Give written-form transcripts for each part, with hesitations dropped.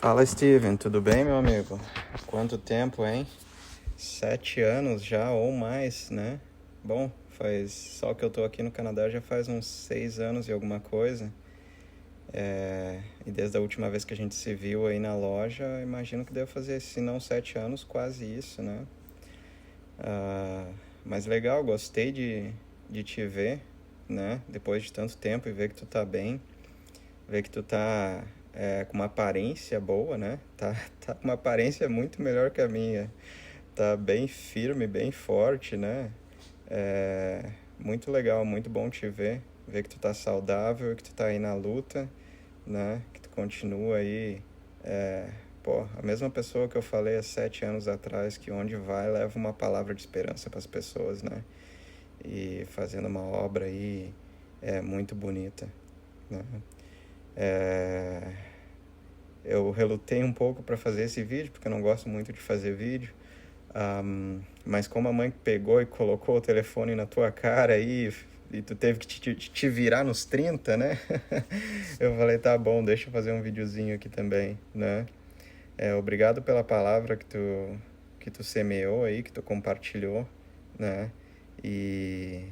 Fala, Steven, tudo bem, meu amigo? Quanto tempo, hein? 7 anos já ou mais, né? Bom, faz só que eu tô aqui no Canadá já faz uns 6 anos e alguma coisa. E desde a última vez que a gente se viu aí na loja, imagino que deve fazer, se não 7 anos, quase isso, né? Ah, mas legal, gostei de te ver, né? Depois de tanto tempo e ver que tu tá bem, ver que tu tá com uma aparência boa, né? Tá com uma aparência muito melhor que a minha. Tá bem firme, bem forte, né? Muito legal, muito bom te ver. Ver que tu tá saudável, que tu tá aí na luta, né? Que tu continua aí. É, pô, a mesma pessoa que eu falei há 7 anos atrás, que onde vai leva uma palavra de esperança para as pessoas, né? E fazendo uma obra aí muito bonita, né? É, eu relutei um pouco para fazer esse vídeo, porque eu não gosto muito de fazer vídeo. Mas como a mãe pegou e colocou o telefone na tua cara aí e tu teve que te virar nos 30, né? Eu falei, tá bom, deixa eu fazer um videozinho aqui também, né? Obrigado pela palavra que tu semeou aí, que tu compartilhou, né? E,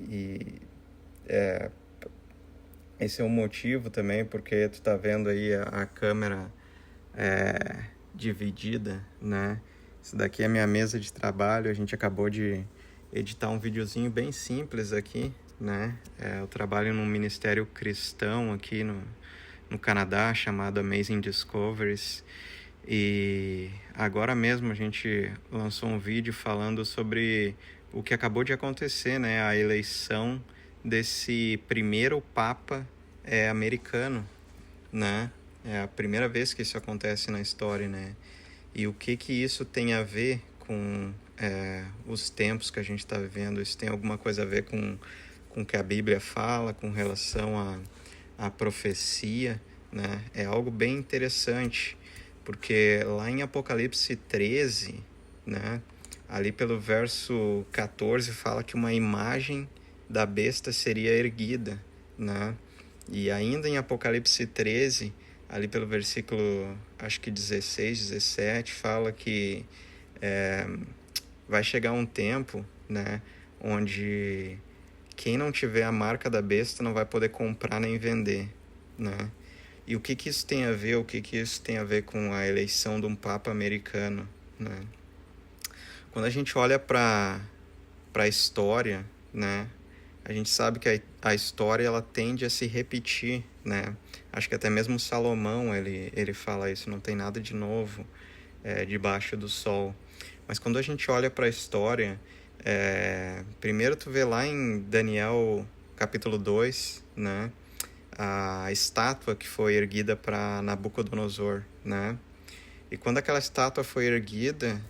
e esse é um motivo também porque tu tá vendo aí a câmera dividida, né? Isso daqui é a minha mesa de trabalho. A gente acabou de editar um videozinho bem simples aqui, né? Eu trabalho num ministério cristão aqui no Canadá chamado Amazing Discoveries. E agora mesmo a gente lançou um vídeo falando sobre o que acabou de acontecer, né? A eleição desse primeiro Papa americano, né? É a primeira vez que isso acontece na história, né? E o que isso tem a ver com os tempos que a gente está vivendo? Isso tem alguma coisa a ver com o que a Bíblia fala, com relação à profecia, né? É algo bem interessante, porque lá em Apocalipse 13, né? Ali pelo verso 14 fala que uma imagem da besta seria erguida, né? E ainda em Apocalipse 13, ali pelo versículo, acho que 16, 17, fala que vai chegar um tempo, né, onde quem não tiver a marca da besta não vai poder comprar nem vender, né? E o que isso tem a ver? O que isso tem a ver com a eleição de um papa americano, né? Quando a gente olha para a história, né, a gente sabe que a história ela tende a se repetir, né? Acho que até mesmo Salomão ele fala isso, não tem nada de novo debaixo do sol. Mas quando a gente olha para a história, primeiro tu vê lá em Daniel capítulo 2, né? A estátua que foi erguida para Nabucodonosor, né? E quando aquela estátua foi erguida,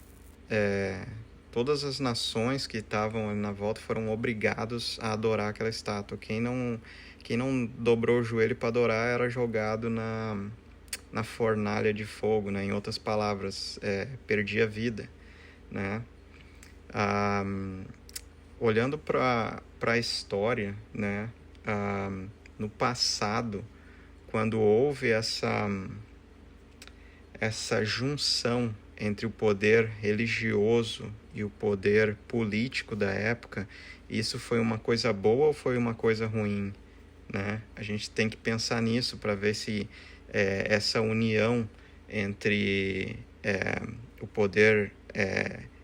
todas as nações que estavam ali na volta foram obrigados a adorar aquela estátua. Quem não dobrou o joelho para adorar era jogado na fornalha de fogo, né? Em outras palavras, perdia a vida, né? Olhando para a história, né? No passado, quando houve essa junção entre o poder religioso e o poder político da época, isso foi uma coisa boa ou foi uma coisa ruim, né? A gente tem que pensar nisso para ver se essa união entre o poder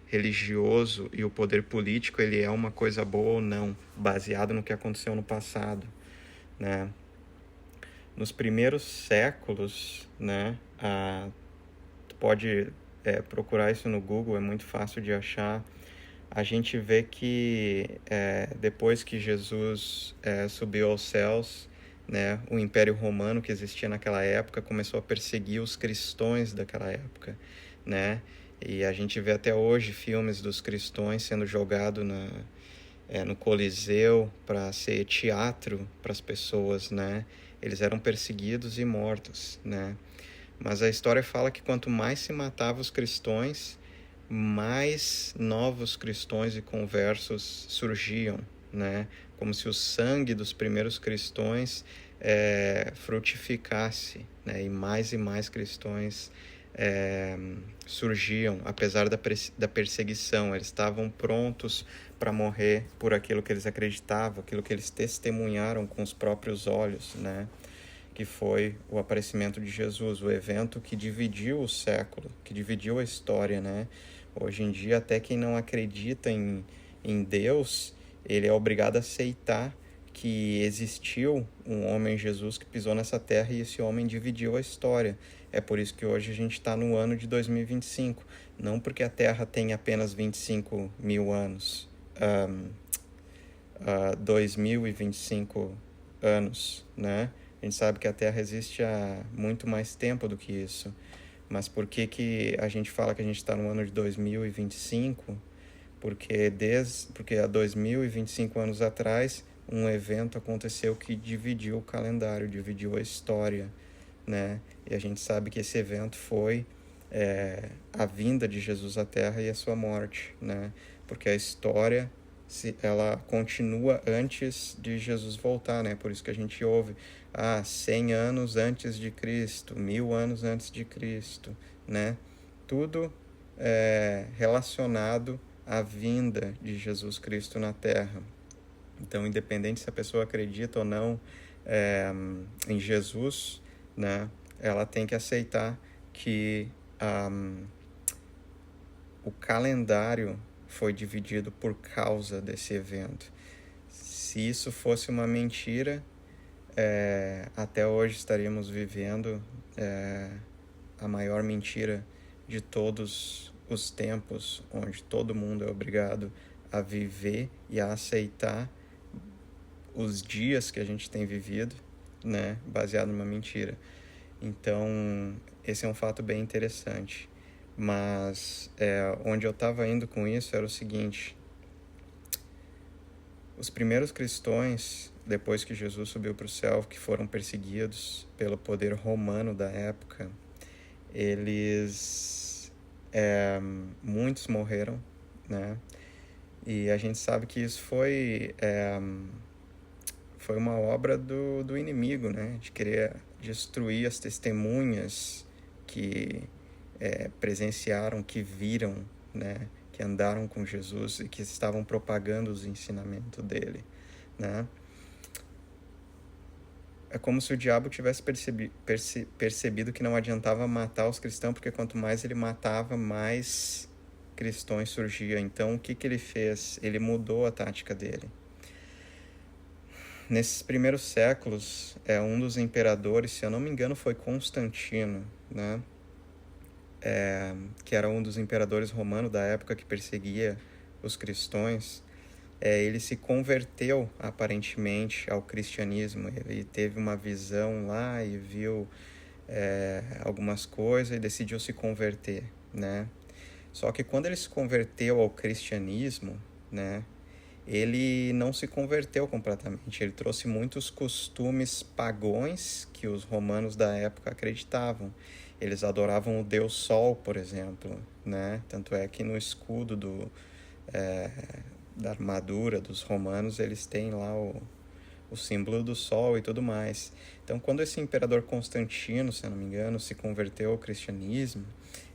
religioso e o poder político ele é uma coisa boa ou não, baseado no que aconteceu no passado, né? Nos primeiros séculos, né, tu pode procurar isso no Google, é muito fácil de achar. A gente vê que depois que Jesus subiu aos céus, né, o Império Romano que existia naquela época começou a perseguir os cristãos daquela época, né? E a gente vê até hoje filmes dos cristãos sendo jogados no Coliseu para ser teatro para as pessoas, né? Eles eram perseguidos e mortos, né? Mas a história fala que quanto mais se matava os cristãos, mais novos cristãos e conversos surgiam, né? Como se o sangue dos primeiros cristãos frutificasse, né? E mais cristãos surgiam, apesar da perseguição. Eles estavam prontos para morrer por aquilo que eles acreditavam, aquilo que eles testemunharam com os próprios olhos, né? Que foi o aparecimento de Jesus, o evento que dividiu o século, que dividiu a história, né? Hoje em dia, até quem não acredita em Deus, ele é obrigado a aceitar que existiu um homem, Jesus, que pisou nessa terra, e esse homem dividiu a história. É por isso que hoje a gente está no ano de 2025. Não porque a Terra tem apenas 25 mil anos, 2025 anos, né? A gente sabe que a Terra existe há muito mais tempo do que isso. Mas por que a gente fala que a gente está no ano de 2025? Porque há 2025 anos atrás, um evento aconteceu que dividiu o calendário, dividiu a história, né? E a gente sabe que esse evento foi a vinda de Jesus à Terra e a sua morte, né? Porque a história ela continua antes de Jesus voltar, né? Por isso que a gente ouve 100 anos antes de Cristo, 1000 anos antes de Cristo, né? Tudo relacionado à vinda de Jesus Cristo na Terra. Então, independente se a pessoa acredita ou não em Jesus, né? Ela tem que aceitar que o calendário foi dividido por causa desse evento. Se isso fosse uma mentira, até hoje estaríamos vivendo a maior mentira de todos os tempos, onde todo mundo é obrigado a viver e a aceitar os dias que a gente tem vivido, né, baseado numa mentira. Então, esse é um fato bem interessante. Mas onde eu estava indo com isso era o seguinte: os primeiros cristãos, depois que Jesus subiu para o céu, que foram perseguidos pelo poder romano da época, muitos morreram, né? E a gente sabe que isso foi uma obra do inimigo, né? De querer destruir as testemunhas que presenciaram, que viram, né? Que andaram com Jesus e que estavam propagando os ensinamentos dele, né? É como se o diabo tivesse percebido que não adiantava matar os cristãos, porque quanto mais ele matava, mais cristãos surgiam. Então, o que ele fez? Ele mudou a tática dele. Nesses primeiros séculos, um dos imperadores, se eu não me engano, foi Constantino, né? Que era um dos imperadores romanos da época que perseguia os cristãos. Ele se converteu, aparentemente, ao cristianismo. Ele teve uma visão lá e viu algumas coisas e decidiu se converter, né? Só que quando ele se converteu ao cristianismo, né, ele não se converteu completamente. Ele trouxe muitos costumes pagãos que os romanos da época acreditavam. Eles adoravam o deus Sol, por exemplo, né? Tanto é que no escudo da armadura dos romanos eles têm lá o símbolo do Sol e tudo mais. Então, quando esse imperador Constantino, se eu não me engano, se converteu ao cristianismo,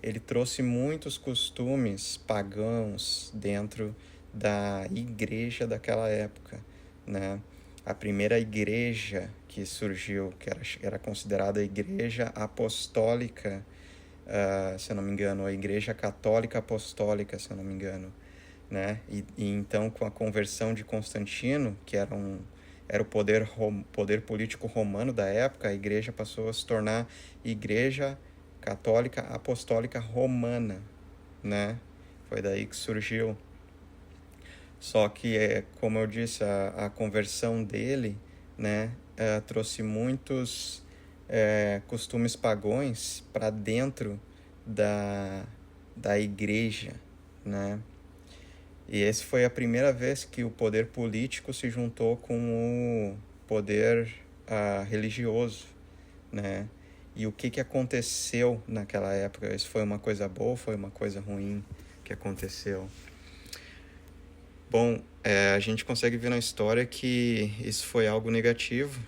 ele trouxe muitos costumes pagãos dentro da igreja daquela época, né? A primeira igreja que surgiu, que era considerada a igreja apostólica, se eu não me engano, a igreja católica apostólica, se eu não me engano, né? E então, com a conversão de Constantino, que era o poder político romano da época, a igreja passou a se tornar Igreja Católica Apostólica Romana, né? Foi daí que surgiu. Só que, como eu disse, a conversão dele, né, trouxe muitos costumes pagãos para dentro da igreja, né? E essa foi a primeira vez que o poder político se juntou com o poder religioso, né? E o que aconteceu naquela época? Isso foi uma coisa boa ou foi uma coisa ruim que aconteceu? Bom, a gente consegue ver na história que isso foi algo negativo,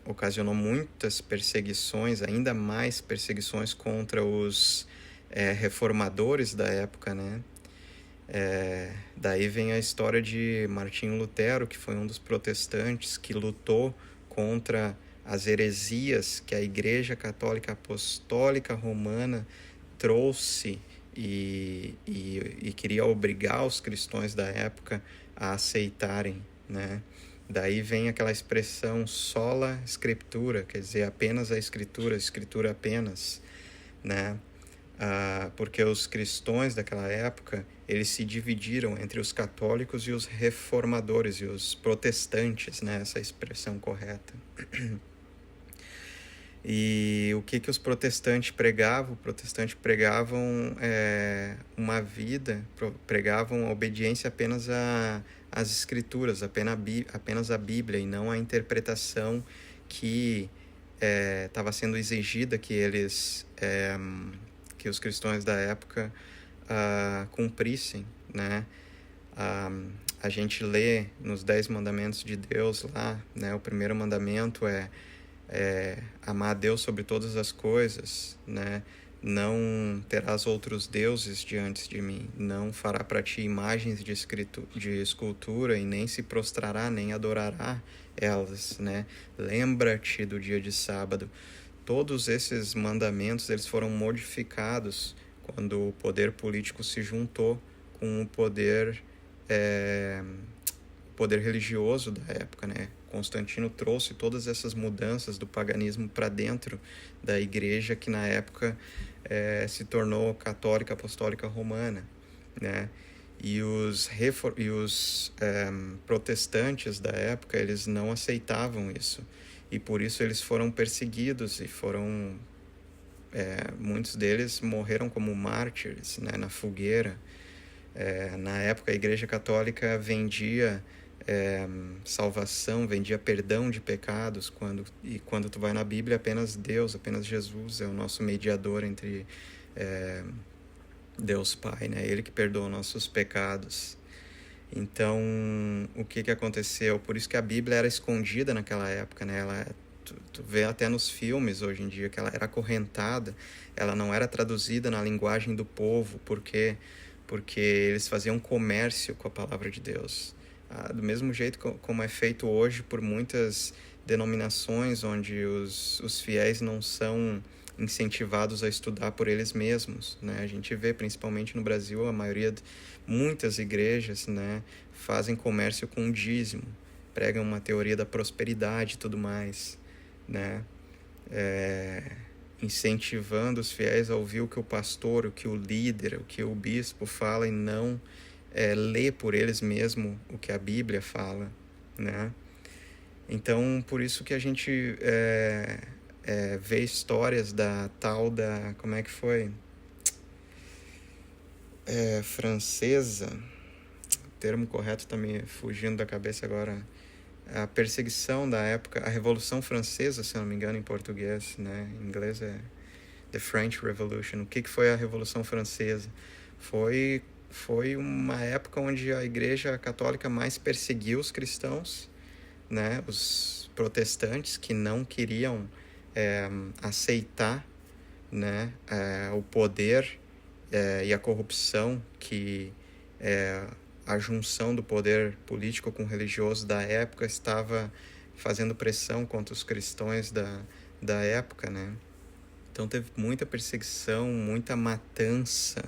ocasionou muitas perseguições, ainda mais perseguições contra os reformadores da época, né? Daí vem a história de Martinho Lutero, que foi um dos protestantes que lutou contra as heresias que a Igreja Católica Apostólica Romana trouxe e queria obrigar os cristãos da época a aceitarem, né? Daí vem aquela expressão sola scriptura, quer dizer, apenas a escritura apenas, né? Porque os cristãos daquela época, eles se dividiram entre os católicos e os reformadores e os protestantes, né? Essa expressão correta. E o que os protestantes pregavam? Os protestantes pregavam pregavam a obediência apenas às escrituras, apenas a Bíblia, e não a interpretação que estava sendo exigida que os cristãos da época cumprissem, né? A gente lê nos 10 mandamentos de Deus lá, né? O primeiro mandamento é amar a Deus sobre todas as coisas, né? Não terás outros deuses diante de mim, não fará para ti imagens de escultura e nem se prostrará, nem adorará elas, né? Lembra-te do dia de sábado. Todos esses mandamentos, eles foram modificados quando o poder político se juntou com o poder religioso da época, né? Constantino trouxe todas essas mudanças do paganismo para dentro da igreja, que na época se tornou católica apostólica romana, né? E os protestantes da época, eles não aceitavam isso, e por isso eles foram perseguidos e muitos deles morreram como mártires, né, na fogueira. Na época a igreja católica vendia salvação, vendia perdão de pecados, quando tu vai na Bíblia, apenas Deus, apenas Jesus é o nosso mediador entre Deus Pai, né? Ele que perdoa nossos pecados. Então, o que aconteceu? Por isso que a Bíblia era escondida naquela época, né? Tu vê até nos filmes hoje em dia que ela era acorrentada, ela não era traduzida na linguagem do povo, porque eles faziam comércio com a palavra de Deus. Do mesmo jeito como é feito hoje por muitas denominações, onde os fiéis não são incentivados a estudar por eles mesmos, né? A gente vê, principalmente no Brasil, muitas igrejas, né, fazem comércio com dízimo, pregam uma teoria da prosperidade e tudo mais, né? Incentivando os fiéis a ouvir o que o pastor, o que o líder, o que o bispo fala, e não ler por eles mesmos o que a Bíblia fala, né? Então, por isso que a gente vê histórias como é que foi? Francesa, o termo correto está me fugindo da cabeça agora, a perseguição da época, a Revolução Francesa, se não me engano, em português, né? Em inglês é The French Revolution. O que foi a Revolução Francesa? Foi uma época onde a Igreja Católica mais perseguiu os cristãos, né? Os protestantes que não queriam aceitar, né? O poder e a corrupção que a junção do poder político com religioso da época estava fazendo pressão contra os cristãos da época, né? Então teve muita perseguição, muita matança,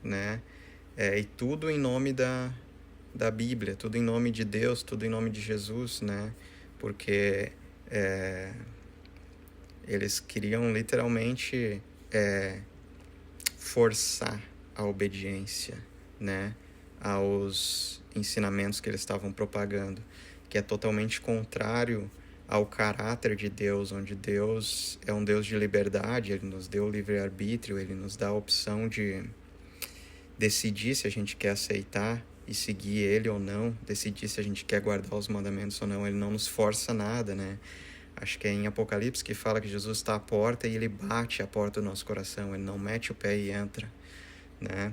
né? E tudo em nome da Bíblia, tudo em nome de Deus, tudo em nome de Jesus, né? Porque eles queriam literalmente forçar a obediência, né, aos ensinamentos que eles estavam propagando, que é totalmente contrário ao caráter de Deus, onde Deus é um Deus de liberdade, Ele nos deu o livre-arbítrio, Ele nos dá a opção de decidir se a gente quer aceitar e seguir Ele ou não, decidir se a gente quer guardar os mandamentos ou não. Ele não nos força nada, né? Acho que é em Apocalipse que fala que Jesus está à porta e Ele bate a porta do nosso coração, Ele não mete o pé e entra, né?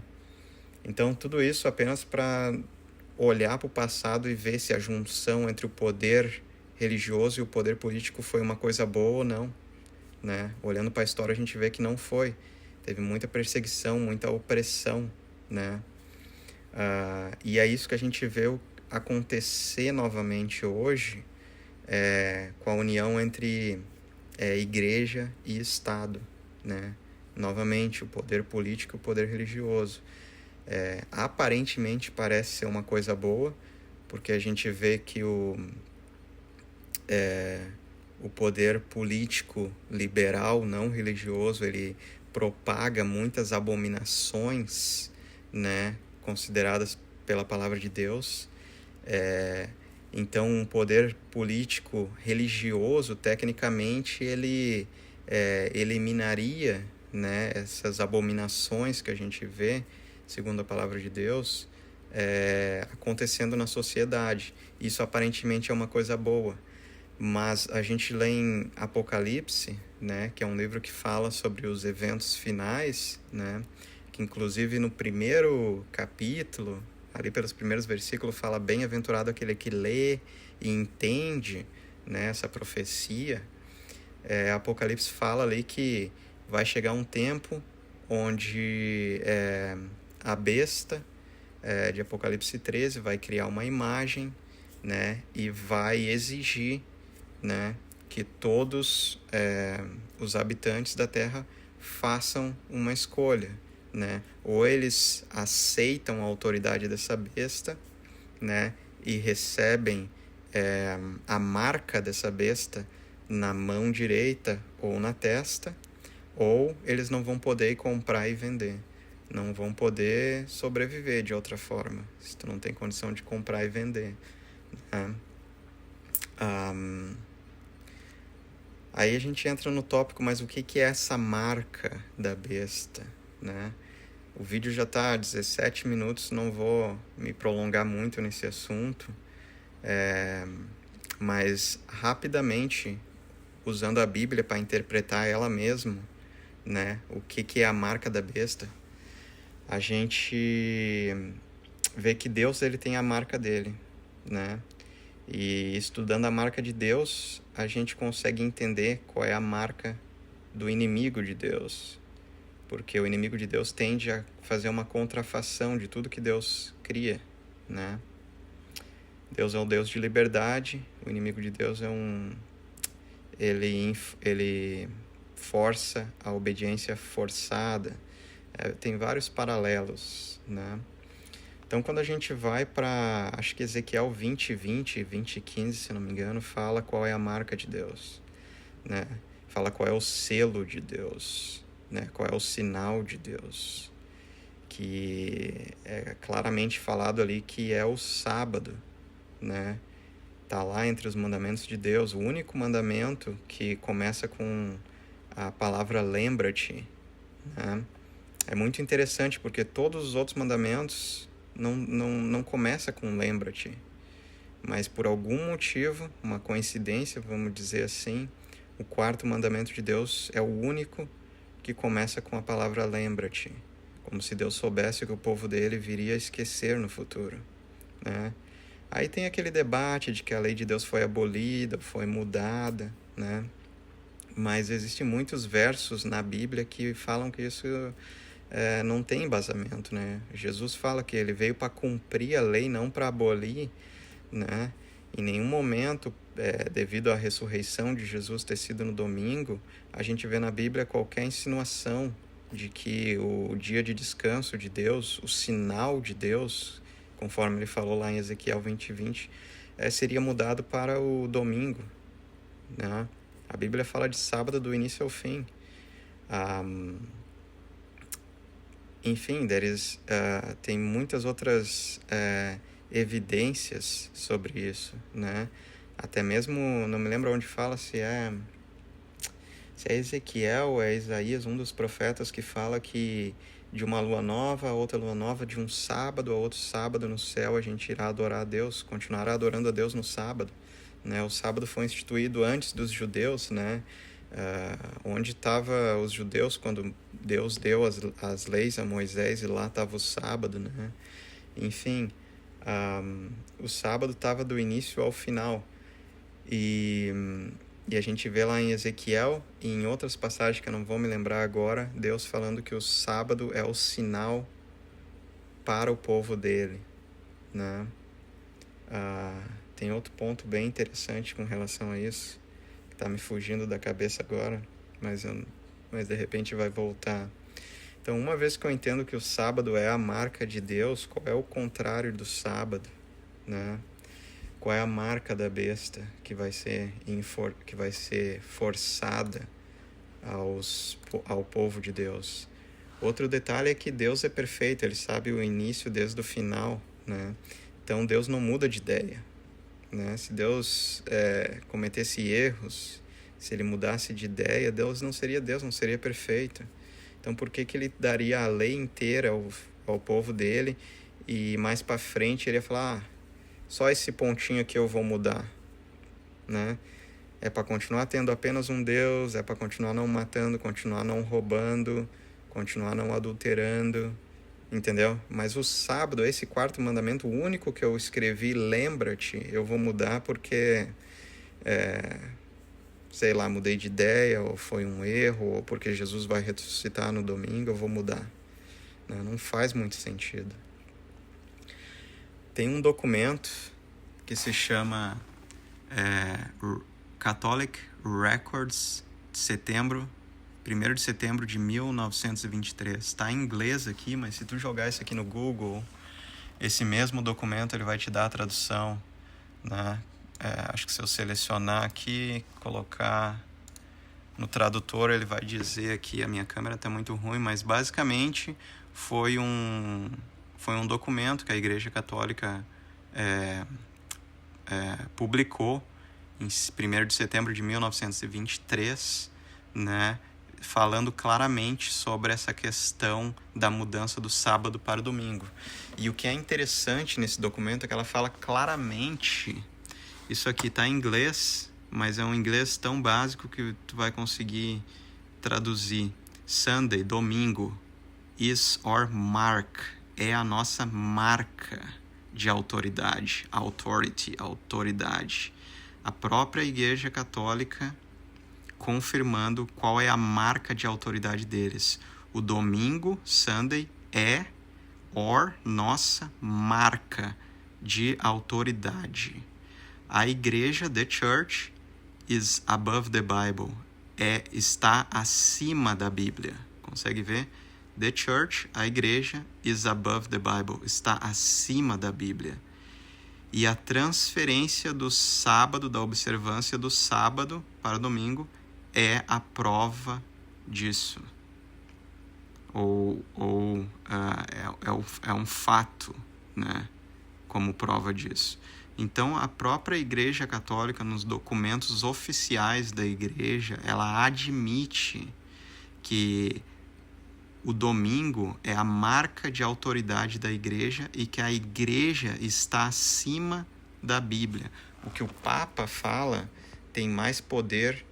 Então, tudo isso apenas para olhar para o passado e ver se a junção entre o poder religioso e o poder político foi uma coisa boa ou não, né? Olhando para a história, a gente vê que não foi. Teve muita perseguição, muita opressão, né? E é isso que a gente vê acontecer novamente hoje, com a união entre igreja e Estado, né? Novamente, o poder político e o poder religioso. Aparentemente parece ser uma coisa boa, porque a gente vê que o poder político liberal, não religioso, ele propaga muitas abominações, né, consideradas pela palavra de Deus. Então, um poder político religioso, tecnicamente, ele eliminaria, né, essas abominações que a gente vê, segundo a palavra de Deus, acontecendo na sociedade. Isso aparentemente é uma coisa boa. Mas a gente lê em Apocalipse, né, que é um livro que fala sobre os eventos finais, né, que inclusive no primeiro capítulo, ali pelos primeiros versículos, fala bem-aventurado aquele que lê e entende, né, essa profecia. Apocalipse fala ali que vai chegar um tempo onde a besta de Apocalipse 13 vai criar uma imagem, né, e vai exigir, né, que todos os habitantes da Terra façam uma escolha, né? Ou eles aceitam a autoridade dessa besta, né, e recebem a marca dessa besta na mão direita ou na testa, ou eles não vão poder comprar e vender. Não vão poder sobreviver de outra forma, se tu não tem condição de comprar e vender, né? Aí a gente entra no tópico, mas o que é essa marca da besta, né? O vídeo já está a 17 minutos, não vou me prolongar muito nesse assunto, mas rapidamente, usando a Bíblia para interpretar ela mesma, né? O que é a marca da besta, a gente vê que Deus ele tem a marca dele, né? E estudando a marca de Deus, a gente consegue entender qual é a marca do inimigo de Deus. Porque o inimigo de Deus tende a fazer uma contrafação de tudo que Deus cria, né? Deus é um Deus de liberdade, o inimigo de Deus ele força a obediência forçada. Tem vários paralelos, né? Então, quando a gente vai para, acho que Ezequiel 20:20, 20:15, se não me engano, fala qual é a marca de Deus, né? Fala qual é o selo de Deus, né? Qual é o sinal de Deus, que é claramente falado ali que é o sábado, né? Tá lá entre os mandamentos de Deus, o único mandamento que começa com a palavra lembra-te, né? É muito interessante porque todos os outros mandamentos não começa com lembra-te, mas por algum motivo, uma coincidência, vamos dizer assim, o quarto mandamento de Deus é o único que começa com a palavra lembra-te, como se Deus soubesse que o povo dele viria a esquecer no futuro, né? Aí tem aquele debate de que a lei de Deus foi abolida, foi mudada, né? Mas existem muitos versos na Bíblia que falam que isso não tem embasamento, né? Jesus fala que ele veio para cumprir a lei, não para abolir, né? Em nenhum momento, devido à ressurreição de Jesus ter sido no domingo, a gente vê na Bíblia qualquer insinuação de que o dia de descanso de Deus, o sinal de Deus, conforme ele falou lá em Ezequiel 20:20, seria mudado para o domingo, né? A Bíblia fala de sábado do início ao fim. Enfim, tem muitas outras evidências sobre isso, né? Até mesmo, não me lembro onde fala, se é Ezequiel ou é Isaías, um dos profetas, que fala que de uma lua nova a outra lua nova, de um sábado a outro sábado no céu, a gente irá adorar a Deus, continuará adorando a Deus no sábado, né? O sábado foi instituído antes dos judeus, né? Onde estavam os judeus quando Deus deu as leis a Moisés, e lá estava o sábado, né? Enfim, O sábado estava do início ao final. E a gente vê lá em Ezequiel e em outras passagens que eu não vou me lembrar agora, Deus falando que o sábado é o sinal para o povo dele, né? Tem outro ponto bem interessante com relação a isso, que está me fugindo da cabeça agora, mas de repente vai voltar. Então, uma vez que eu entendo que o sábado é a marca de Deus, qual é o contrário do sábado, né? Qual é a marca da besta que vai ser forçada ao povo de Deus? Outro detalhe é que Deus é perfeito, Ele sabe o início desde o final, né? Então Deus não muda de ideia, né? Se Deus cometesse erros, se Ele mudasse de ideia, Deus, não seria perfeito. Então por que Ele daria a lei inteira ao povo dele e mais para frente Ele ia falar, só esse pontinho aqui eu vou mudar, né? É para continuar tendo apenas um Deus, é para continuar não matando, continuar não roubando, continuar não adulterando, entendeu? Mas o sábado, esse quarto mandamento, o único que eu escrevi, lembra-te, eu vou mudar porque, sei lá, mudei de ideia, ou foi um erro, ou porque Jesus vai ressuscitar no domingo, eu vou mudar. Não faz muito sentido. Tem um documento que se chama Catholic Records de setembro, 1º de setembro de 1923. Está em inglês aqui, mas se tu jogar isso aqui no Google, esse mesmo documento ele vai te dar a tradução, né? Acho que se eu selecionar aqui, colocar no tradutor, ele vai dizer aqui, a minha câmera está muito ruim, mas basicamente foi um documento que a Igreja Católica publicou em 1º de setembro de 1923, né, falando claramente sobre essa questão da mudança do sábado para o domingo. E o que é interessante nesse documento é que ela fala claramente, isso aqui está em inglês, mas é um inglês tão básico que tu vai conseguir traduzir. Sunday, domingo, is our mark, é a nossa marca de autoridade, autoridade. A própria Igreja Católica confirmando qual é a marca de autoridade deles. O domingo, Sunday, é nossa marca de autoridade. A igreja, the church, is above the Bible, está acima da Bíblia. Consegue ver? The church, a igreja, is above the Bible, está acima da Bíblia. E a transferência do sábado, da observância do sábado para domingo, é a prova disso. É um fato, né? Como prova disso. Então, a própria Igreja Católica, nos documentos oficiais da Igreja, ela admite que o domingo é a marca de autoridade da Igreja e que a Igreja está acima da Bíblia. O que o Papa fala tem mais poder,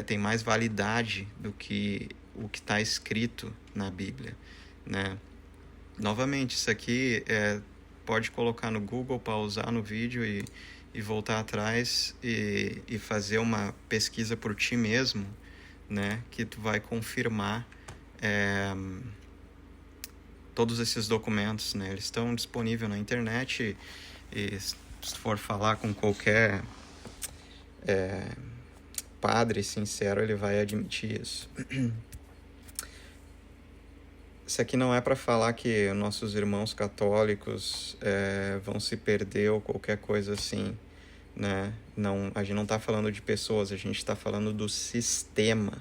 tem mais validade do que o que está escrito na Bíblia, né? Novamente, isso aqui pode colocar no Google, pausar no vídeo e voltar atrás e fazer uma pesquisa por ti mesmo, né? Que tu vai confirmar todos esses documentos, né? Eles estão disponíveis na internet e se for falar com qualquer padre sincero, ele vai admitir isso. Isso aqui não é para falar que nossos irmãos católicos vão se perder ou qualquer coisa assim, né? Não, a gente não está falando de pessoas, a gente está falando do sistema.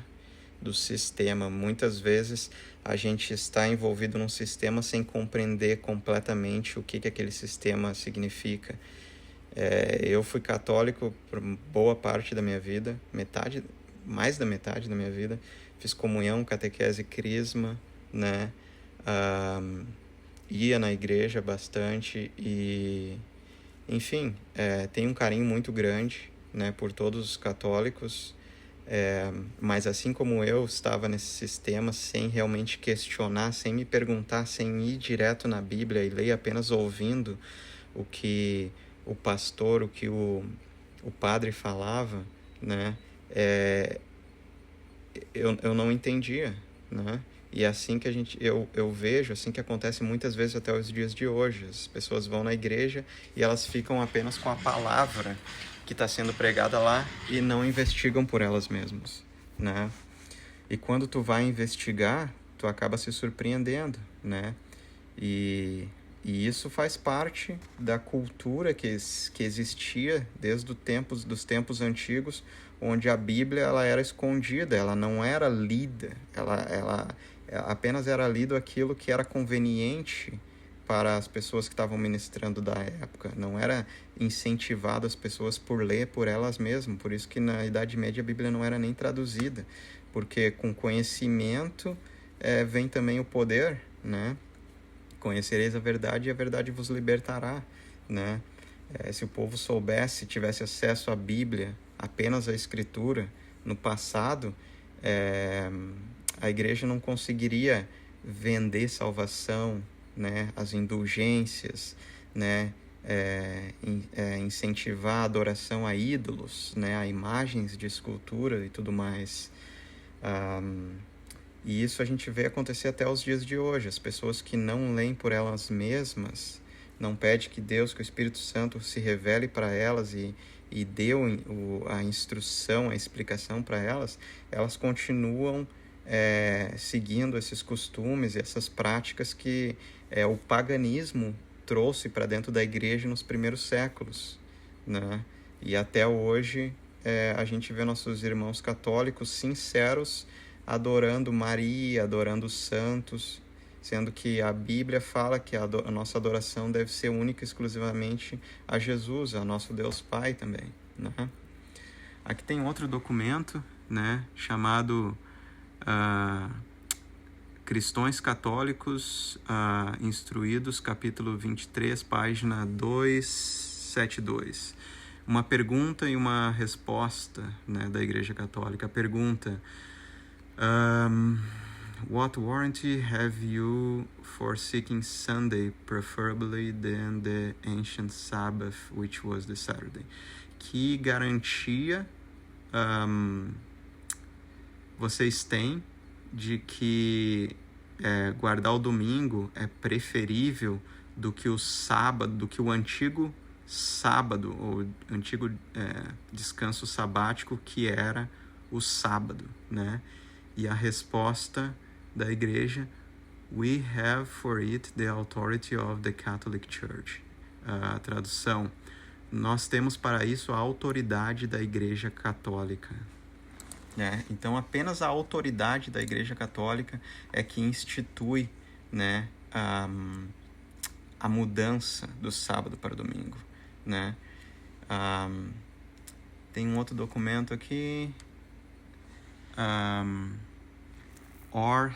Muitas vezes a gente está envolvido num sistema sem compreender completamente o que aquele sistema significa. Eu fui católico por boa parte da minha vida, mais da metade da minha vida. Fiz comunhão, catequese, crisma, né? Ia na igreja bastante e, enfim, tenho um carinho muito grande, né, por todos os católicos, mas assim como eu estava nesse sistema sem realmente questionar, sem me perguntar, sem ir direto na Bíblia e ler apenas ouvindo o que o pastor, o que o padre falava, né? Eu não entendia, né? E é assim que eu vejo, assim que acontece muitas vezes até os dias de hoje. As pessoas vão na igreja e elas ficam apenas com a palavra que está sendo pregada lá e não investigam por elas mesmas, né? E quando tu vai investigar, tu acaba se surpreendendo, né? E isso faz parte da cultura que existia desde dos tempos antigos, onde a Bíblia ela era escondida, ela não era lida, ela apenas era lido aquilo que era conveniente para as pessoas que estavam ministrando da época. Não era incentivado as pessoas por ler por elas mesmas. Por isso que na Idade Média a Bíblia não era nem traduzida, porque com conhecimento vem também o poder, né? Conhecereis a verdade e a verdade vos libertará, né? Se o povo soubesse, tivesse acesso à Bíblia, apenas à Escritura, no passado, a igreja não conseguiria vender salvação, né? As indulgências, né? Incentivar a adoração a ídolos, né? A imagens de escultura e tudo mais. E isso a gente vê acontecer até os dias de hoje. As pessoas que não leem por elas mesmas, não pedem que Deus, que o Espírito Santo se revele para elas e dê a instrução, a explicação para elas, elas continuam seguindo esses costumes e essas práticas que o paganismo trouxe para dentro da igreja nos primeiros séculos, né? E até hoje a gente vê nossos irmãos católicos sinceros adorando Maria, adorando os santos, sendo que a Bíblia fala que a nossa adoração deve ser única e exclusivamente a Jesus, a nosso Deus Pai também, né? Aqui tem outro documento, né, chamado Cristãos Católicos Instruídos, capítulo 23, página 272. Uma pergunta e uma resposta, né, da Igreja Católica. A pergunta: what warranty have you for seeking Sunday, preferably than the ancient Sabbath, which was the Saturday? Que garantia vocês têm de que guardar o domingo é preferível do que o sábado, do que o antigo sábado, ou antigo descanso sabático, que era o sábado, né? E a resposta da igreja: we have for it the authority of the Catholic Church. A tradução: nós temos para isso a autoridade da Igreja Católica. Então, apenas a autoridade da Igreja Católica é que institui, né, a mudança do sábado para o domingo, né? Tem um outro documento aqui. Or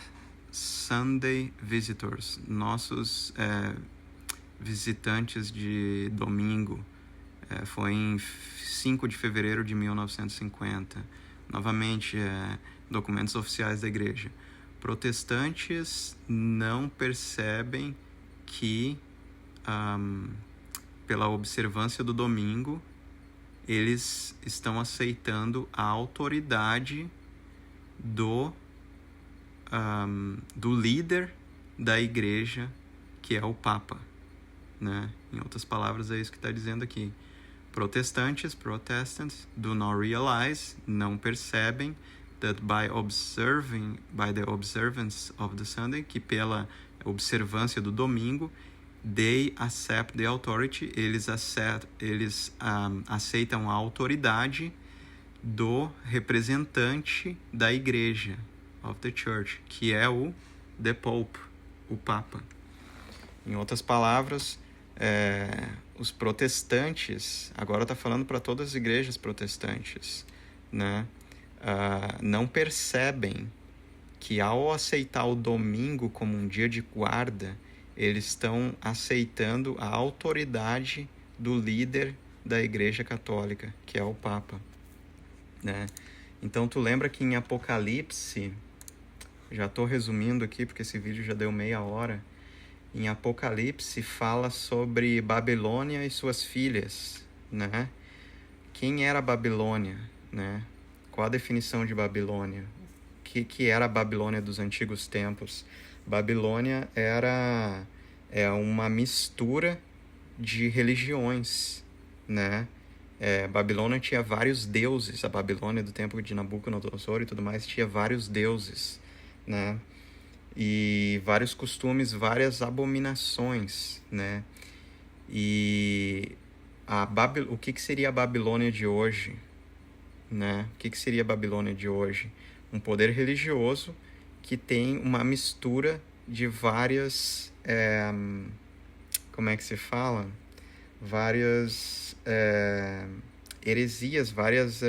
Sunday visitors, nossos visitantes de domingo. Foi em 5 de fevereiro de 1950. Novamente, documentos oficiais da igreja. Protestantes não percebem que, pela observância do domingo, eles estão aceitando a autoridade do líder da igreja, que é o Papa, né? Em outras palavras, é isso que está dizendo aqui. Protestants do not realize, não percebem, that by the observance of the Sunday, que pela observância do domingo, they accept the authority, eles aceitam a autoridade do representante da igreja, of the church, que é the Pope, o Papa. Em outras palavras, os protestantes, agora está falando para todas as igrejas protestantes, né? Não percebem que ao aceitar o domingo como um dia de guarda, eles estão aceitando a autoridade do líder da Igreja Católica, que é o Papa, né? Então, tu lembra que em Apocalipse, já estou resumindo aqui porque esse vídeo já deu meia hora, Em Apocalipse fala sobre Babilônia e suas filhas, né? Quem era a Babilônia, né? Qual a definição de Babilônia? O que era a Babilônia dos antigos tempos? Babilônia é uma mistura de religiões, né? Babilônia tinha vários deuses. A Babilônia do tempo de Nabucodonosor e tudo mais tinha vários deuses, né? E vários costumes, várias abominações, né? E o que seria a Babilônia de hoje, né? O que seria a Babilônia de hoje? Um poder religioso que tem uma mistura de várias... como é que se fala? Várias heresias, vários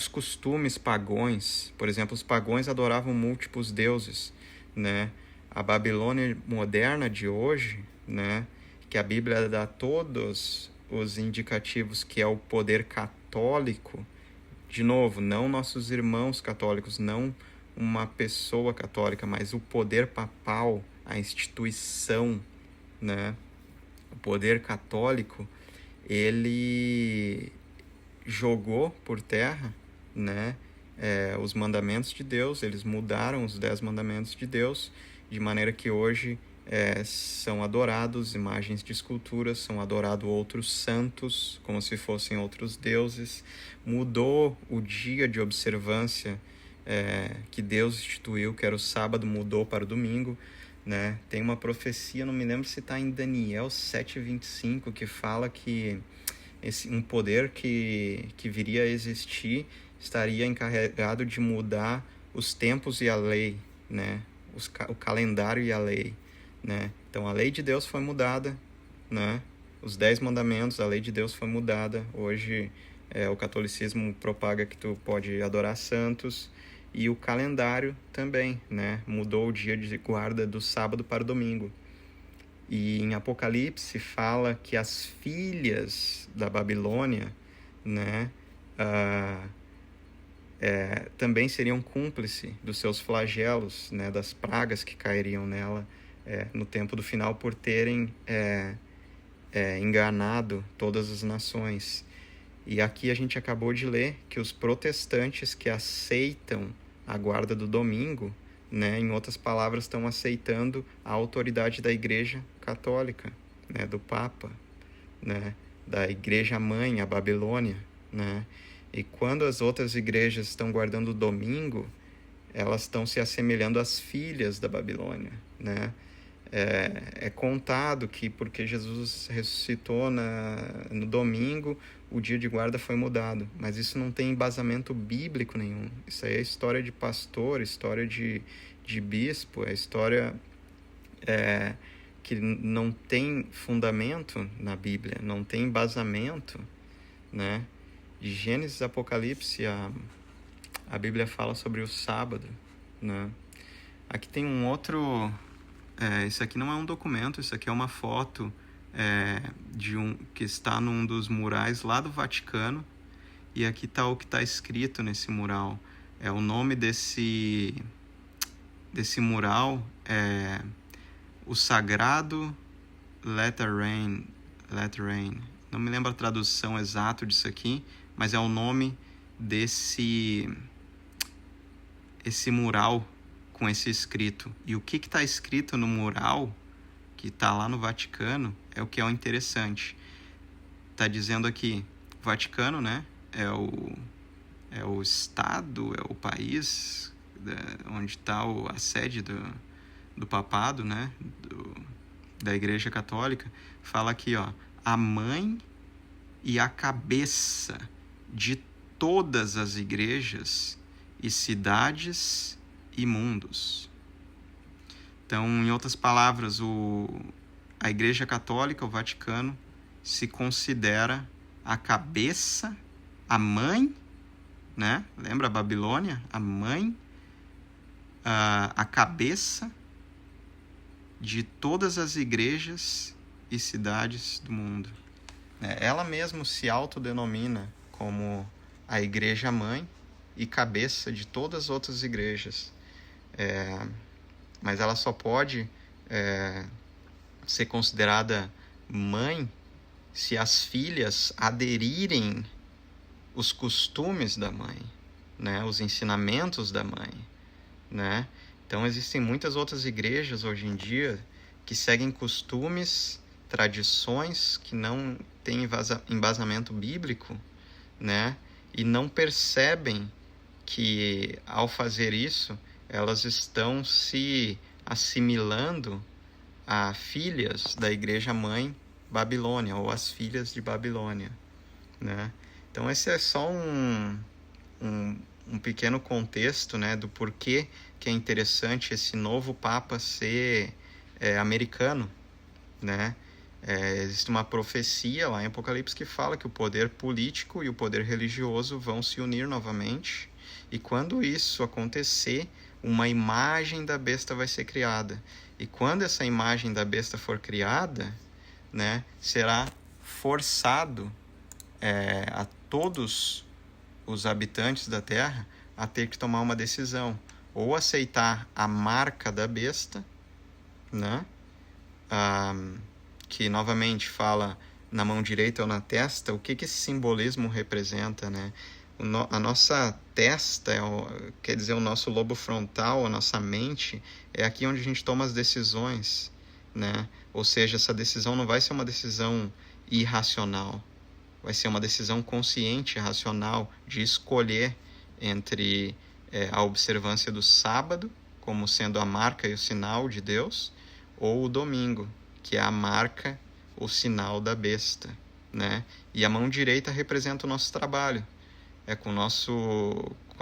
costumes pagões. Por exemplo, os pagões adoravam múltiplos deuses, né? A Babilônia moderna de hoje, né? Que a Bíblia dá todos os indicativos que é o poder católico. De novo, não nossos irmãos católicos, não uma pessoa católica, mas o poder papal, a instituição, né? O poder católico, ele jogou por terra, né, os mandamentos de Deus. Eles mudaram os 10 mandamentos de Deus, de maneira que hoje são adorados imagens de esculturas, são adorados outros santos, como se fossem outros deuses. Mudou o dia de observância que Deus instituiu, que era o sábado, mudou para o domingo, né? Tem uma profecia, não me lembro se está em Daniel 7:25, que fala que um poder que viria a existir estaria encarregado de mudar os tempos e a lei, né? O calendário e a lei, né? Então a lei de Deus foi mudada, né? Os 10 mandamentos, a lei de Deus foi mudada. Hoje o catolicismo propaga que tu pode adorar santos, e o calendário também, né? Mudou o dia de guarda do sábado para o domingo. E em Apocalipse fala que as filhas da Babilônia, né, também seriam cúmplices dos seus flagelos, né, das pragas que cairiam nela no tempo do final, por terem enganado todas as nações. E aqui a gente acabou de ler que os protestantes que aceitam a guarda do domingo, né, em outras palavras, estão aceitando a autoridade da Igreja Católica, né, do Papa, né, da Igreja Mãe, a Babilônia, né? E quando as outras igrejas estão guardando o domingo, elas estão se assemelhando às filhas da Babilônia, né? É contado que porque Jesus ressuscitou no domingo, o dia de guarda foi mudado. Mas isso não tem embasamento bíblico nenhum. Isso aí é história de pastor, história de bispo, é história que não tem fundamento na Bíblia, não tem embasamento, né? De Gênesis a Apocalipse, a Bíblia fala sobre o sábado, né? Aqui tem um outro... isso aqui não é um documento, isso aqui é uma foto que está num dos murais lá do Vaticano. E aqui está o que está escrito nesse mural. O nome desse mural é o Sagrado Lateran. Não me lembro a tradução exata disso aqui, mas é o nome desse mural com esse escrito. E o que está escrito no mural, que está lá no Vaticano, é o que é o interessante. Está dizendo aqui, Vaticano, né? É o estado, é o país onde está a sede do papado, né? Da Igreja Católica. Fala aqui, ó, a mãe e a cabeça de todas as igrejas e cidades e mundos. Então, em outras palavras, a Igreja Católica, o Vaticano, se considera a cabeça, a mãe, né? Lembra a Babilônia? A mãe, a cabeça de todas as igrejas e cidades do mundo. Ela mesma se autodenomina como a Igreja Mãe e cabeça de todas as outras igrejas. Mas ela só pode ser considerada mãe se as filhas aderirem os costumes da mãe, né? Os ensinamentos da mãe, né? Então existem muitas outras igrejas hoje em dia que seguem costumes, tradições que não têm embasamento bíblico, né? E não percebem que ao fazer isso elas estão se assimilando a filhas da igreja mãe Babilônia, ou as filhas de Babilônia, né? Então esse é só um pequeno contexto, né, do porquê que é interessante esse novo Papa ser americano, né? Existe uma profecia lá em Apocalipse que fala que o poder político e o poder religioso vão se unir novamente, e quando isso acontecer, uma imagem da besta vai ser criada. E quando essa imagem da besta for criada, né, será forçado a todos os habitantes da Terra a ter que tomar uma decisão: ou aceitar a marca da besta, né, que novamente fala na mão direita ou na testa. O que esse simbolismo representa, né? A nossa testa, quer dizer, o nosso lobo frontal, a nossa mente, é aqui onde a gente toma as decisões, né? Ou seja, essa decisão não vai ser uma decisão irracional, vai ser uma decisão consciente, racional, de escolher entre a observância do sábado, como sendo a marca e o sinal de Deus, ou o domingo, que é a marca, o sinal da besta, né? E a mão direita representa o nosso trabalho. É com a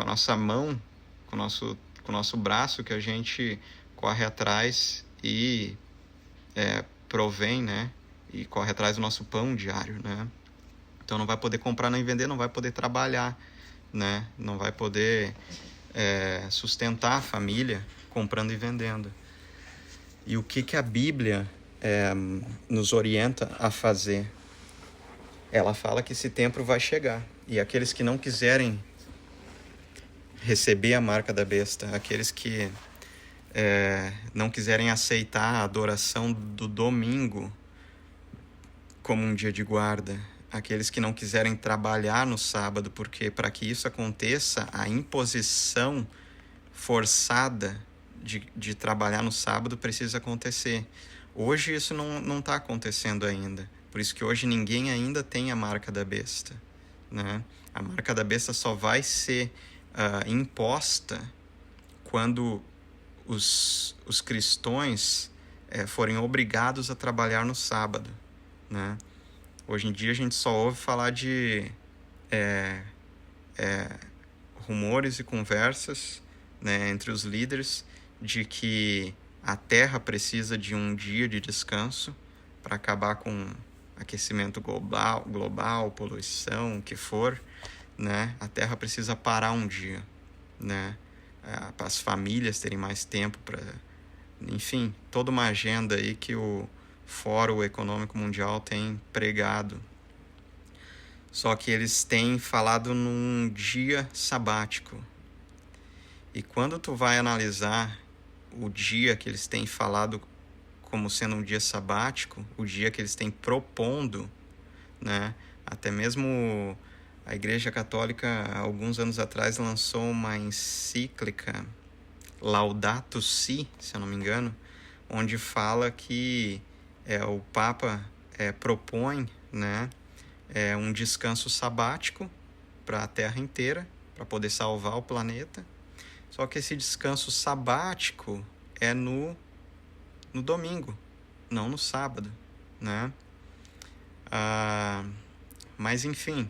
nossa mão, com o nosso braço que a gente corre atrás e provém, né? E corre atrás do nosso pão diário, né? Então não vai poder comprar nem vender, não vai poder trabalhar, né? Não vai poder sustentar a família comprando e vendendo. E o que a Bíblia nos orienta a fazer? Ela fala que esse tempo vai chegar, e aqueles que não quiserem receber a marca da besta, aqueles que não quiserem aceitar a adoração do domingo como um dia de guarda, aqueles que não quiserem trabalhar no sábado, porque para que isso aconteça, a imposição forçada de trabalhar no sábado precisa acontecer. Hoje isso não está acontecendo ainda. Por isso que hoje ninguém ainda tem a marca da besta, né? A marca da besta só vai ser imposta quando os cristãos forem obrigados a trabalhar no sábado, né? Hoje em dia a gente só ouve falar de rumores e conversas, né, entre os líderes de que a Terra precisa de um dia de descanso para acabar com aquecimento global, poluição, o que for, né? A Terra precisa parar um dia, né? Para as famílias terem mais tempo para... Enfim, toda uma agenda aí que o Fórum Econômico Mundial tem pregado. Só que eles têm falado num dia sabático. E quando tu vai analisar o dia que eles têm falado como sendo um dia sabático, o dia que eles têm propondo, né? Até mesmo a Igreja Católica, alguns anos atrás, lançou uma encíclica, Laudato Si, se eu não me engano, onde fala que o Papa propõe, né, um descanso sabático para a Terra inteira, para poder salvar o planeta. Só que esse descanso sabático é no domingo, não no sábado, né? Mas enfim,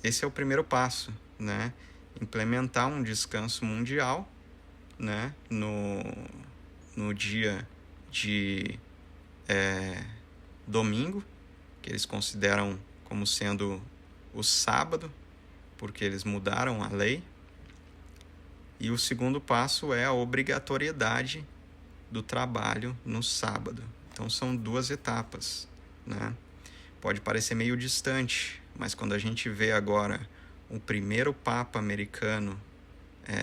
esse é o primeiro passo, né? Implementar um descanso mundial, né, no dia de domingo, que eles consideram como sendo o sábado, porque eles mudaram a lei. E o segundo passo é a obrigatoriedade do trabalho no sábado. Então são duas etapas, né? Pode parecer meio distante, mas quando a gente vê agora o primeiro Papa americano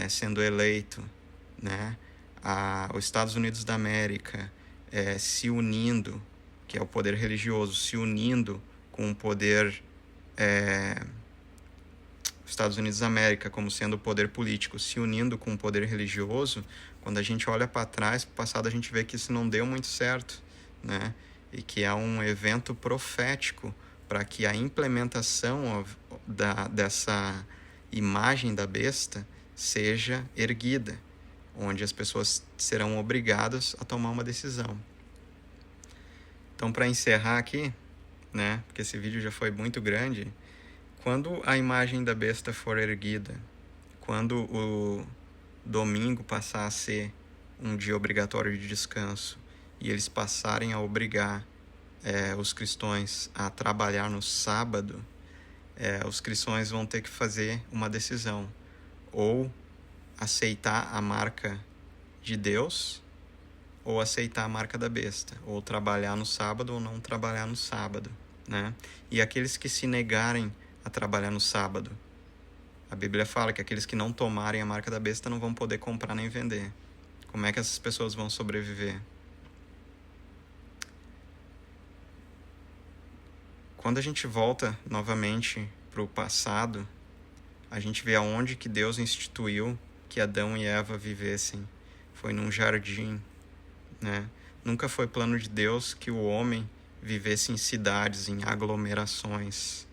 sendo eleito, né, os Estados Unidos da América se unindo, que é o poder religioso, se unindo com o poder Estados Unidos da América como sendo o poder político, se unindo com o poder religioso, quando a gente olha para trás, para o passado, a gente vê que isso não deu muito certo, né? E que é um evento profético para que a implementação dessa imagem da besta seja erguida, onde as pessoas serão obrigadas a tomar uma decisão. Então, para encerrar aqui, né, porque esse vídeo já foi muito grande, quando a imagem da besta for erguida, quando o domingo passar a ser um dia obrigatório de descanso e eles passarem a obrigar os cristãos a trabalhar no sábado, os cristãos vão ter que fazer uma decisão: ou aceitar a marca de Deus, ou aceitar a marca da besta, ou trabalhar no sábado ou não trabalhar no sábado, né? E aqueles que se negarem a trabalhar no sábado, a Bíblia fala que aqueles que não tomarem a marca da besta não vão poder comprar nem vender. Como é que essas pessoas vão sobreviver? Quando a gente volta novamente para o passado, a gente vê aonde que Deus instituiu que Adão e Eva vivessem. Foi num jardim, né? Nunca foi plano de Deus que o homem vivesse em cidades, em aglomerações.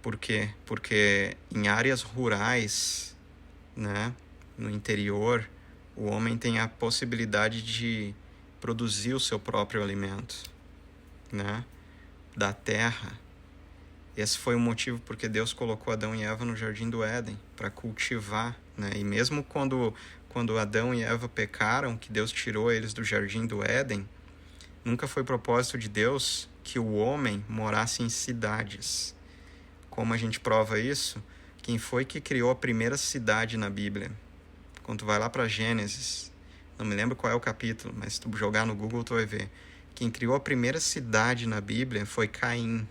Por quê? Porque em áreas rurais, né, no interior, o homem tem a possibilidade de produzir o seu próprio alimento, né, da terra. Esse foi o motivo porque Deus colocou Adão e Eva no Jardim do Éden, para cultivar, né? E mesmo quando Adão e Eva pecaram, que Deus tirou eles do Jardim do Éden, nunca foi propósito de Deus que o homem morasse em cidades. Como a gente prova isso? Quem foi que criou a primeira cidade na Bíblia? Quando tu vai lá para Gênesis, não me lembro qual é o capítulo, mas se tu jogar no Google tu vai ver. Quem criou a primeira cidade na Bíblia foi Caim,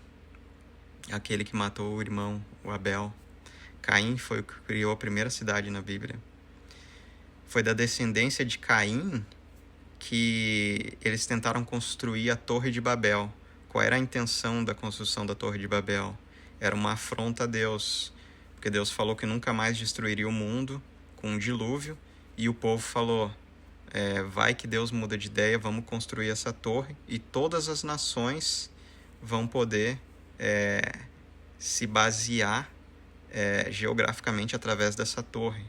aquele que matou o irmão, o Abel. Caim foi o que criou a primeira cidade na Bíblia. Foi da descendência de Caim que eles tentaram construir a Torre de Babel. Qual era a intenção da construção da Torre de Babel? Era uma afronta a Deus, porque Deus falou que nunca mais destruiria o mundo com um dilúvio, e o povo falou, vai que Deus muda de ideia, vamos construir essa torre, e todas as nações vão poder se basear geograficamente através dessa torre,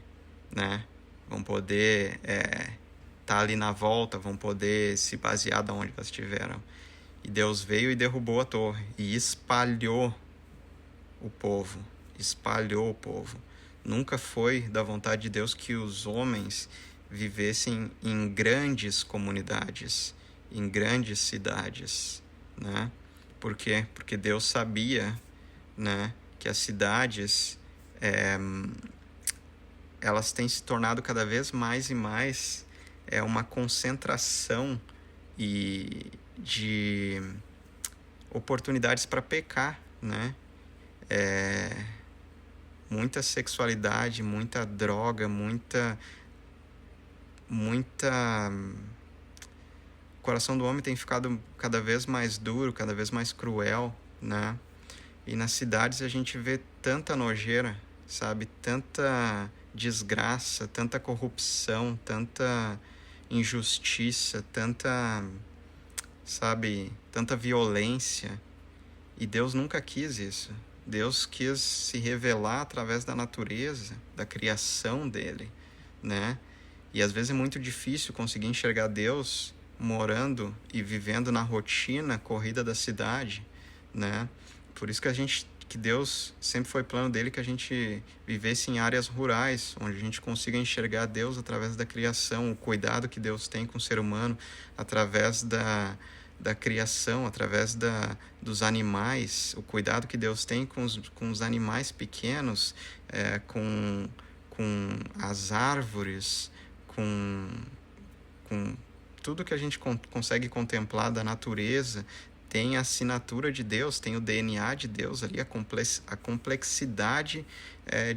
né? Vão poder estar ali na volta, vão poder se basear de onde elas estiveram. E Deus veio e derrubou a torre, e espalhou o povo. Nunca foi da vontade de Deus que os homens vivessem em grandes comunidades, em grandes cidades, né? Por quê? Porque Deus sabia, né, que as cidades elas têm se tornado cada vez mais e mais uma concentração de oportunidades para pecar, né? Muita sexualidade, muita droga, muita... O coração do homem tem ficado cada vez mais duro, cada vez mais cruel, né? E nas cidades a gente vê tanta nojeira, sabe? Tanta desgraça, tanta corrupção, tanta injustiça, tanta violência. E Deus nunca quis isso. Deus quis se revelar através da natureza, da criação dele, né? E às vezes é muito difícil conseguir enxergar Deus morando e vivendo na rotina corrida da cidade, né? Por isso que Deus sempre foi plano dele que a gente vivesse em áreas rurais, onde a gente consiga enxergar Deus através da criação, o cuidado que Deus tem com o ser humano, através da criação, através dos animais, o cuidado que Deus tem com os animais pequenos, com as árvores, com tudo que a gente consegue contemplar da natureza. tem a assinatura de Deus, tem o DNA de Deus ali, a complexidade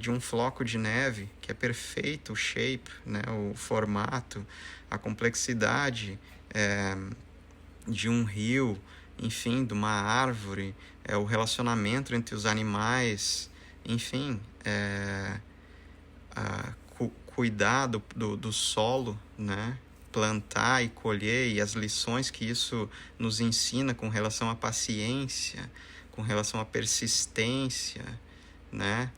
de um floco de neve, que é perfeito, o shape, né, o formato, a complexidade de um rio, enfim, de uma árvore, o relacionamento entre os animais, enfim, cuidar do solo, né? Plantar e colher, e as lições que isso nos ensina com relação à paciência, com relação à persistência, né?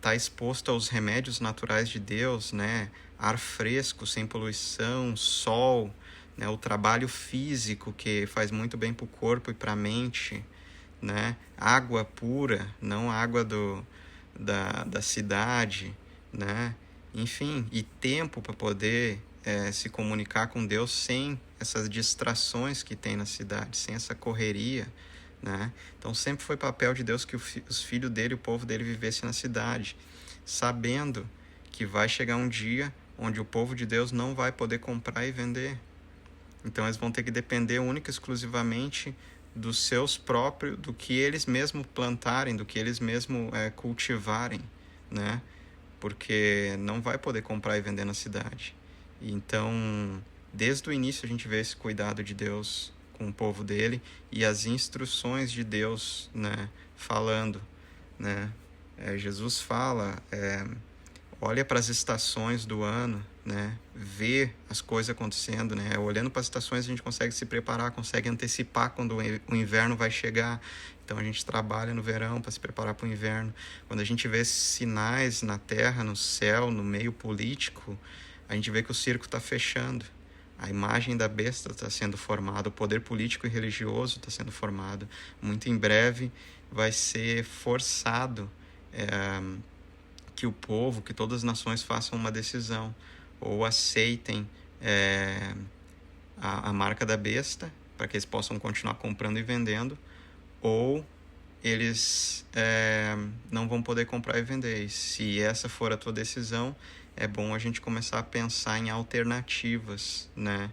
Tá exposto aos remédios naturais de Deus, né? Ar fresco, sem poluição, sol, né? O trabalho físico que faz muito bem para o corpo e para a mente, né? Água pura, não água da cidade, né? Enfim, e tempo para poder se comunicar com Deus sem essas distrações que tem na cidade, sem essa correria, né? Então sempre foi papel de Deus que os filhos dele, o povo dele, vivesse na cidade, sabendo que vai chegar um dia onde o povo de Deus não vai poder comprar e vender. Então eles vão ter que depender única e exclusivamente dos seus próprios, do que eles mesmos plantarem, do que eles mesmos cultivarem, né? Porque não vai poder comprar e vender na cidade. Então, desde o início a gente vê esse cuidado de Deus com o povo dele e as instruções de Deus, né, falando, né? Jesus fala, olha para as estações do ano, né? Vê as coisas acontecendo, né? Olhando para as estações a gente consegue se preparar, consegue antecipar quando o inverno vai chegar. Então a gente trabalha no verão para se preparar para o inverno. Quando a gente vê sinais na terra, no céu, no meio político, a gente vê que o circo está fechando. A imagem da besta está sendo formada, o poder político e religioso está sendo formado. Muito em breve vai ser forçado que o povo, que todas as nações façam uma decisão, ou aceitem a marca da besta, para que eles possam continuar comprando e vendendo, ou eles não vão poder comprar e vender. E se essa for a tua decisão, é bom a gente começar a pensar em alternativas, né,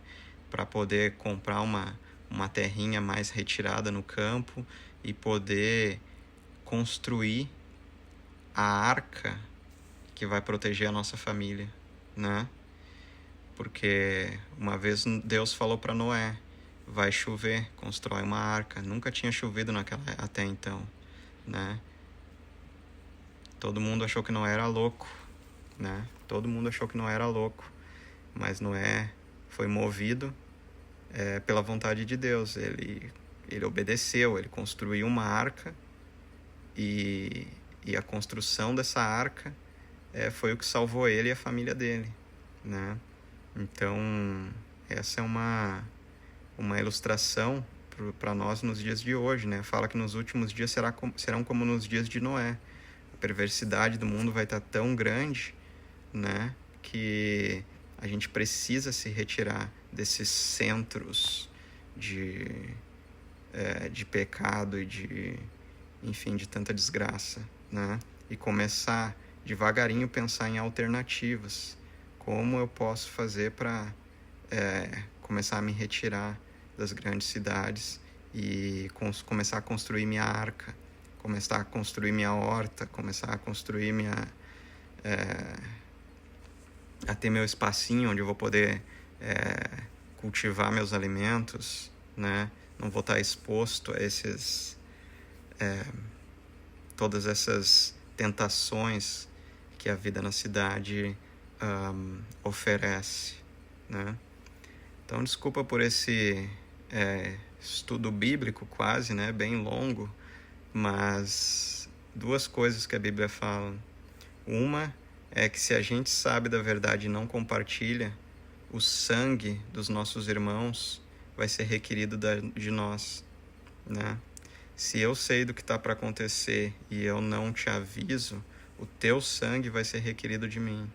para poder comprar uma terrinha mais retirada no campo e poder construir a arca que vai proteger a nossa família, né? Porque uma vez Deus falou para Noé, vai chover, constrói uma arca. Nunca tinha chovido até então, né? Todo mundo achou que Noé era louco, né? Todo mundo achou que Noé era louco, mas Noé foi movido pela vontade de Deus. Ele obedeceu, ele construiu uma arca e a construção dessa arca foi o que salvou ele e a família dele, né? Então, essa é uma ilustração para nós nos dias de hoje, né? Fala que nos últimos dias serão como nos dias de Noé. A perversidade do mundo vai estar tão grande, né, que a gente precisa se retirar desses centros de pecado e enfim, de tanta desgraça, né? E começar devagarinho pensar em alternativas. Como eu posso fazer para começar a me retirar das grandes cidades e começar a construir minha arca, começar a construir minha horta, começar a construir a ter meu espacinho onde eu vou poder cultivar meus alimentos, né? Não vou estar exposto a todas essas tentações que a vida na cidade oferece, né? Então, desculpa por esse estudo bíblico quase, né? Bem longo, mas duas coisas que a Bíblia fala. Uma é que se a gente sabe da verdade e não compartilha, o sangue dos nossos irmãos vai ser requerido de nós, né? Se eu sei do que está para acontecer e eu não te aviso, o teu sangue vai ser requerido de mim,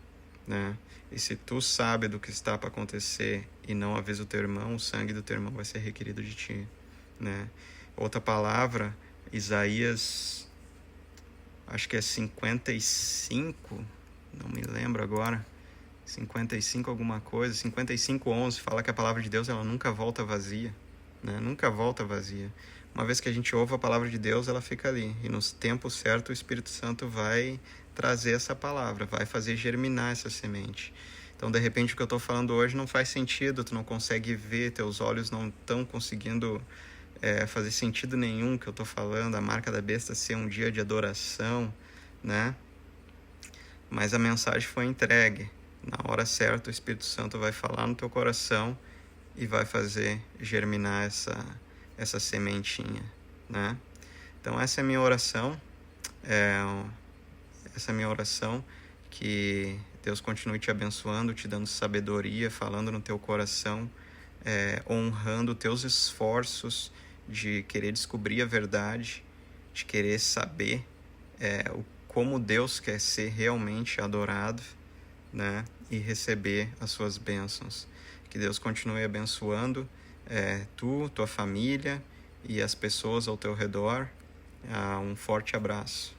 né? E se tu sabe do que está para acontecer e não avisa o teu irmão, o sangue do teu irmão vai ser requerido de ti, né? Outra palavra, Isaías, acho que é 55, não me lembro agora, 55 alguma coisa, 55:11, fala que a palavra de Deus ela nunca volta vazia, né? Nunca volta vazia. Uma vez que a gente ouve a palavra de Deus, ela fica ali. E no tempo certo, o Espírito Santo vai trazer essa palavra, vai fazer germinar essa semente. Então, de repente, o que eu estou falando hoje não faz sentido, tu não consegue ver, teus olhos não estão conseguindo fazer sentido nenhum que eu estou falando, a marca da besta ser um dia de adoração, né? Mas a mensagem foi entregue. Na hora certa, o Espírito Santo vai falar no teu coração e vai fazer germinar essa sementinha, né? Então, essa é a minha oração. Essa é a minha oração, que Deus continue te abençoando, te dando sabedoria, falando no teu coração, honrando teus esforços de querer descobrir a verdade, de querer saber como Deus quer ser realmente adorado, né? E receber as suas bênçãos. Que Deus continue abençoando tua família e as pessoas ao teu redor. Um forte abraço.